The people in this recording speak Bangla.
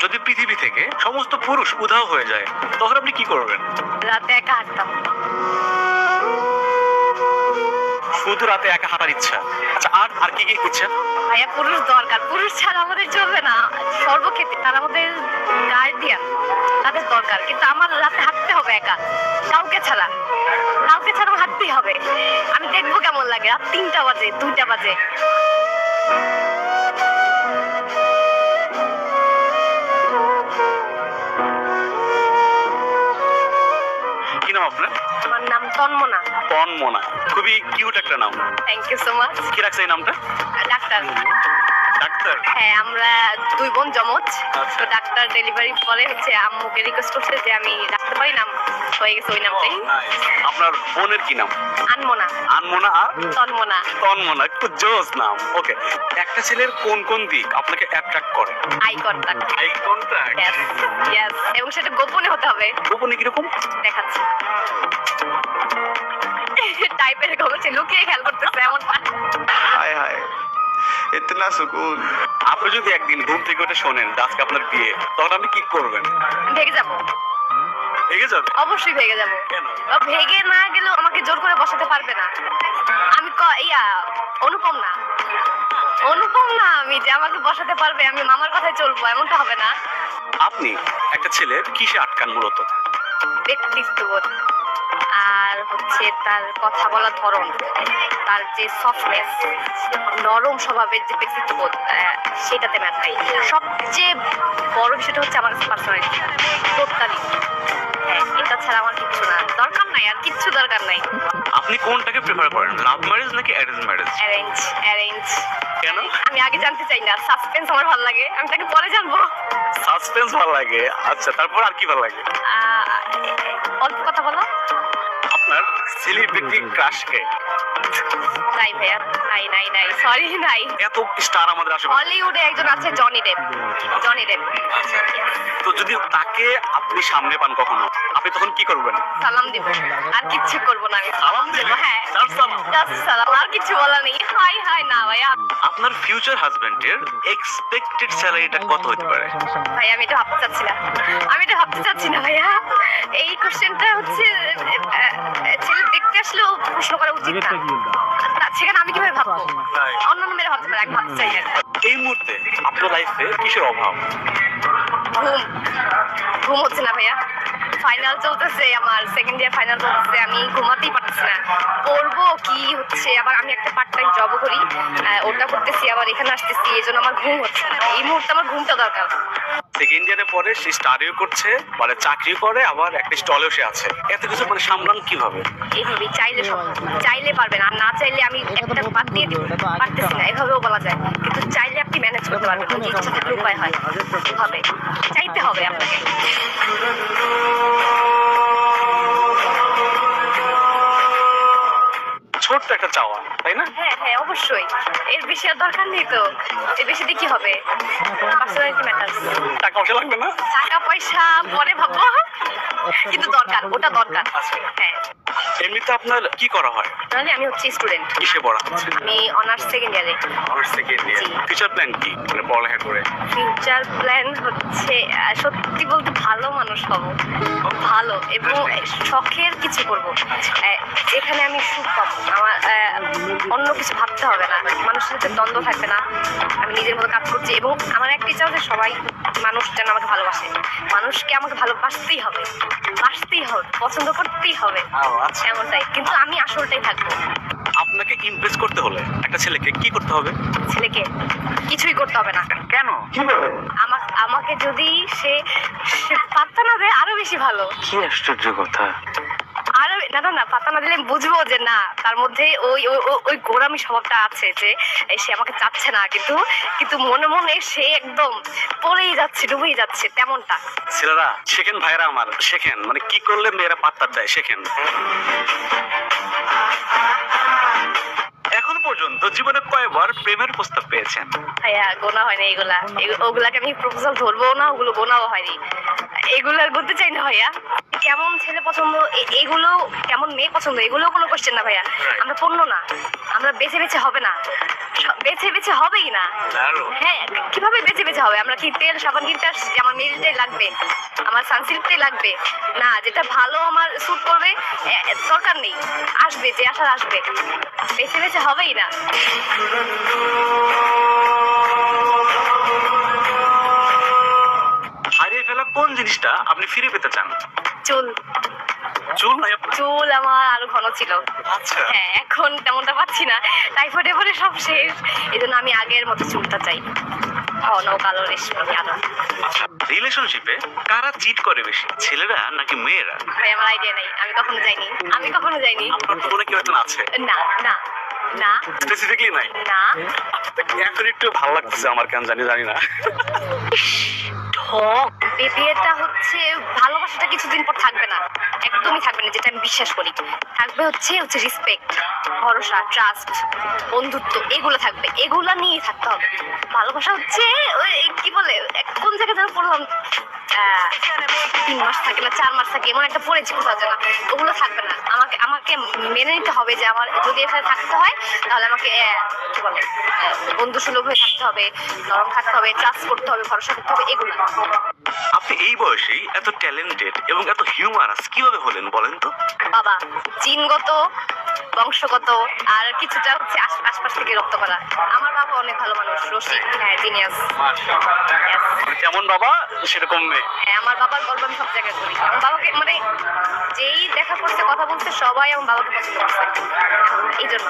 যদি পৃথিবী থেকে সমস্ত পুরুষ উধাও হয়ে যায় তখন আপনি কি করবেন? রাতে একা হাঁটতাম। শুধু রাতে একা হাঁটার ইচ্ছা? আচ্ছা, আর আর কি কি ইচ্ছা? ভাইয়া পুরুষ দরকার, পুরুষ ছাড়া আমাদের চলবে না সর্বক্ষেত্রে। তারা আমাদের গার্ডিয়ান, তাদের দরকার। কিন্তু আমার রাতে হাঁটতে হবে একা, কাউকে ছাড়া। কাউকে ছাড়া আমার হাঁটতেই হবে। আমি দেখবো কেমন লাগে রাত 3টা বাজে 2টা বাজে। কি নাম আপনার? আমার নাম তন্মনা। তন্মনা, খুবই কিউট একটা নাম। Thank you so much. কি রাখছে এই নামটা? ডাক্তার। ডাক্তার? হ্যাঁ, আমরা 2 বোন জমজ। আচ্ছা। তো ডাক্তার ডেলিভারি পরে হচ্ছে আম্মুকে রিকোয়েস্ট করছে যে আমি রাখতে পারি, নাম হয়ে গেছে ওই নামটাই। আপনার বোনের কি নাম? আনমনা। আনমনা আর তন্মনা। তন্মনা, একটু জোস নাম। ওকে, একটা ছেলের কোন কোন দিক আপনাকে অ্যাট্রাক্ট করে? Eye contact. Eye contact? Yes yes, এবং সেটা গোপনে হতে হবে। গোপনে কিরকম? দেখাচ্ছি। টাইপের হচ্ছে লুকিয়ে খেয়াল করতেছে এমন। हाय हाय इतना सुकून। আপনি যদি একদিন ঘুম থেকে উঠে শোনেন যে আজকে আপনার বিয়ে, তখন আপনি কি করবেন? ভেগে যাবো, ভেগে যাবে? অবশ্যই ভেগে যাবো। কেন? ভেগে না গেলেও আমাকে জোর করে বসাতে পারবে না। আমি অনুপম না, অনুপম না আমি যে আমাকে বসাতে পারবে, আমি মামার কথায় চলবো, এমনটা হবে না। আপনি একটা ছেলের কিসে আটকান মূলত? ব্যক্তিত্ববোধ, আর হচ্ছে তার কথা বলার ধরন, তার যে সফটনেস, নরম স্বভাবের যে ব্যক্তিত্ববোধ, সেটাতে ম্যাটার। সবচেয়ে বড় বিষয়টা হচ্ছে আমার কাছে পার্সোনালিটি, টোটালি। হ্যাঁ, এটা ছাড়া আমার কিচ্ছু না, দরকার নাই, আর কিচ্ছু দরকার নাই। আপনি কোনটাকে প্রেফার করেন, লাভ ম্যারেজ নাকি অ্যারেঞ্জ ম্যারেজ? Arrange arrange. কেন? আমি আগে জানতে চাই না, সাসপেন্স আমার ভালো লাগে, আমি তাকে পরে জানবো। সাসপেন্স ভালো লাগে? আচ্ছা, তারপর আর কি ভালো লাগে? অল্প কথা বলো। আপনার সেলিব্রিটি ক্রাশ কে? নাই ভাইয়া, নাই নাই নাই, সরি নাই। এত স্টার আমাদের আশেপাশে, হলিউডে একজন আছে, জনি ডেপ। Johnny Depp. তো যদি তাকে আপনি সামনে পান কখনো, আপনি তখন কি করবেন? সালাম দিব, আর কিচ্ছু করবো না আমি। সালাম দেবেন? হ্যাঁ, Just সালাম? জাস্ট সালাম, আর কিছু বলা নেই। হাই হাই না ভাইয়া। আপনার ফিউচার হাজবেন্ডের এক্সপেক্টেড স্যালারিটা কত হতে পারে? ভাই আমি এটা ভাবতে চাচ্ছি না, আমি এটা ভাবতে চাচ্ছি না ভাইয়া। এই কোশ্চেনটা হচ্ছে ছেলে দেখতে আসলেও প্রশ্ন করা উচিত না। সেখানে আমি কিভাবে ভাববো? অন্যান্য মেয়েরা ভাবতে পারে, আমি ভাবতে চাই না। এই মুহূর্তে আপনার লাইফে কিসের অভাব? ঘুম, ঘুম হচ্ছে না ভাইয়া। ফাইনাল চলতেছে, আমার সেকেন্ড ইয়ার ফাইনাল চলতেছে, আমি ঘুমাতেই পারতেছি না। পড়বো কি হচ্ছে, আবার আমি একটা পার্ট টাইম জবও করি, ওটা করতেছি, আবার এখানে আসতেছি, এই জন্য আমার ঘুম হচ্ছে না। এই মুহূর্তে আমার ঘুমটা দরকার। সেকেন্ড ইয়ারে পরে সে স্টাডিও করছে, মানে চাকরি করে, আবার একটা স্টলেও সে আছে। এত কিছু মানে সামলান কিভাবে? এইভাবেই চাইলে সম্ভব, চাইলে পারবেন, আর না চাইলে আমি একটা বাদ দিয়ে দিব, পারতেছি না, এভাবেও বলা যায়। কিন্তু চাইলে আপনি ম্যানেজ করতে পারবেন, যদি ইচ্ছা থাকলে উপায় হয়। হবে, চাইতে হবে আপনাকে। ছোট্ট একটা চাওয়া, তাই না? হ্যাঁ হ্যাঁ, অবশ্যই। এর বেশি আর দরকার নেই তো। এর বেশি দিয়ে কি হবে? Personality matters. টাকা পয়সা লাগবে না? টাকা পয়সা পরে ভাববো, কিন্তু দরকার, ওটা দরকার। হ্যাঁ। এমনিতে আপনার কি করা হয়? তাহলে আমি হচ্ছে স্টুডেন্ট। কিসে পড়া হচ্ছে? আমি অনার্স সেকেন্ড ইয়ারে। Honours second year. Future plan কি, মানে পড়ালেখা করে? ফিউচার প্ল্যান হচ্ছে সত্যি বলতে ভালো মানুষ হব, ভালো, এবং শখের কিছু করব, যেখানে আমি সুখ পাবো। আমার অন্য কিছু ভাবতে হবে না, মানুষের সাথে দ্বন্দ্ব থাকবে না, আমি নিজের মতো কাজ করছি। এবং আমার একটা ইচ্ছা হচ্ছে সবাই, মানুষ যেন আমাকে ভালোবাসে। মানুষকে আমাকে ভালোবাসতেই হবে, বাসতেই হবে, পছন্দ করতেই হবে, এমনটাই। কিন্তু আমি আসলটাই থাকবো। আপনাকে ইমপ্রেস করতে হলে একটা ছেলেকে কি করতে হবে? ছেলেকে কিছুই করতে হবে না। কেন? আমাকে যদি সে পাত্তা না দেয় আরো বেশি ভালো। কি আশ্চর্য কথা! আরো না পাত্তা না দিলে আমি বুঝবো যে না, তার মধ্যে ওই ওই গোড়ামি স্বভাবটা আছে, যে সে আমাকে চাচ্ছে না, কিন্তু মনে মনে সে একদম পড়েই যাচ্ছে, ডুবেই যাচ্ছে, তেমনটা। ছেলেরা শেখেন, ভাইরা আমার শেখেন, মানে কি করলে মেয়েরা পাত্তা দেয় শেখেন। এখন পর্যন্ত জীবনে কয়বার প্রেমের প্রস্তাব পেয়েছেন? ভাইয়া গোনা হয়নি এগুলাকে আমি প্রপোজাল ধরবো না, ওগুলো গোনাও হয়নি। এগুলো আর বলতে চাই না ভাইয়া। কেমন ছেলে পছন্দ এগুলো, কেমন মেয়ে পছন্দ এগুলো কোনো কোশ্চেন না ভাইয়া। আমরা পণ্য না, আমরা বেছে বেছে হবে না, বেছে বেছে হবেই না। হ্যাঁ, কিভাবে বেছে বেছে হবে? আমরা কি তেল সাবান কিনতে আসছি যে আমার মেরিলটাই লাগবে, আমার সানসিল্কটাই লাগবে? না, যেটা ভালো আমার স্যুট করবে দরকার নেই, আসবে যে আসার আসবে, বেছে বেছে হবেই না। হারিয়ে ফেলা কোন জিনিসটা আপনি ফিরে পেতে চান? চুল। চুল নাই আপনার? চুল আমার আরো ঘন ছিল। আচ্ছা। হ্যাঁ, এখন তেমনটা পাচ্ছি না, টাইফয়েডে পরে সব শেষ। এই জন্য আমি আগের মতো চুলটা চাই, ঘন কালো রেশমি আরো। রিলেশনশিপে কারা চিট করে বেশি, ছেলেরা নাকি মেয়েরা? ভাই আমার আইডিয়া নেই, আমি কখনো যাইনি, আমি কখনো যাইনি। আপনার মনে কেউ একজন আছে? না না না স্পেসিফিকলি নাই? না। এখন একটু ভালো লাগতেছে আমার, কেন জানি না। বিয়েটা হচ্ছে, ভালোবাসাটা কিছুদিন পর থাকবে না, একদমই থাকবে না, যেটা আমি বিশ্বাস করি। থাকবে হচ্ছে রেসপেক্ট, ভরসা, ট্রাস্ট, বন্ধুত্ব, এগুলো থাকবে, এগুলা নিয়ে থাকতে হবে। ভালোবাসা হচ্ছে ওই কি বলে, কোন জায়গায় যেন পড়লাম, 3 মাস থাকে না 4 মাস থাকে, এমন একটা পড়েছি কোথাও যেন, ওগুলো থাকবে না। আমাকে মেনে নিতে হবে যে আমার যদি এখানে থাকতে হয় তাহলে আমাকে কি বলে, বন্ধু সুলভ হয়ে থাকতে হবে, নরম থাকতে হবে, ট্রাস্ট করতে হবে, ভরসা করতে হবে, এগুলো। আপনি এই বয়সেই এত ট্যালেন্টেড এবং এত হিউমারাস কিভাবে হলেন বলেন তো? বাবা জিনগত, বংশগত, আর কিছুটা হচ্ছে আশপাশ থেকে রপ্ত করা। আমার বাবা অনেক ভালো মানুষ, রসিক, হ্যাঁ, জিনিয়াস। যেমন বাবা সেরকম মেয়ে। হ্যাঁ, আমার বাবার গল্প আমি সব জায়গায় করি। আমার বাবাকে মানে যেই দেখা করছে, কথা বলছে, সবাই আমার বাবাকে পছন্দ করছে, এই জন্য।